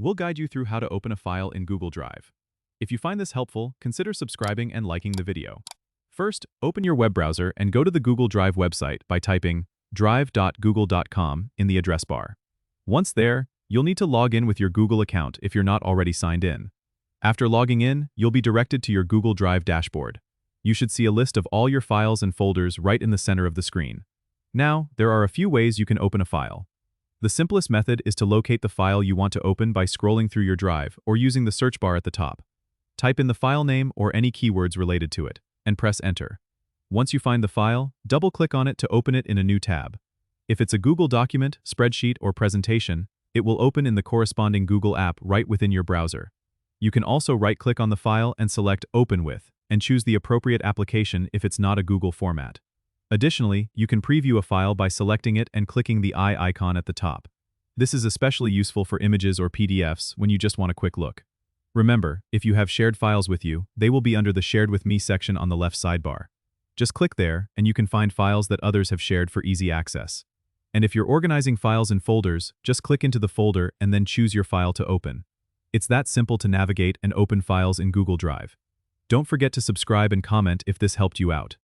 we'll guide you through how to open a file in Google Drive. If you find this helpful, consider subscribing and liking the video. First, open your web browser and go to the Google Drive website by typing drive.google.com in the address bar. Once there, you'll need to log in with your Google account if you're not already signed in. After logging in, you'll be directed to your Google Drive dashboard. You should see a list of all your files and folders right in the center of the screen. Now, there are a few ways you can open a file. The simplest method is to locate the file you want to open by scrolling through your drive or using the search bar at the top. Type in the file name or any keywords related to it, and press Enter. Once you find the file, double-click on it to open it in a new tab. If it's a Google document, spreadsheet, or presentation, it will open in the corresponding Google app right within your browser. You can also right-click on the file and select Open With, and choose the appropriate application if it's not a Google format. Additionally, you can preview a file by selecting it and clicking the eye icon at the top. This is especially useful for images or PDFs when you just want a quick look. Remember, if you have shared files with you, they will be under the Shared with Me section on the left sidebar. Just click there, and you can find files that others have shared for easy access. And if you're organizing files in folders, just click into the folder and then choose your file to open. It's that simple to navigate and open files in Google Drive. Don't forget to subscribe and comment if this helped you out.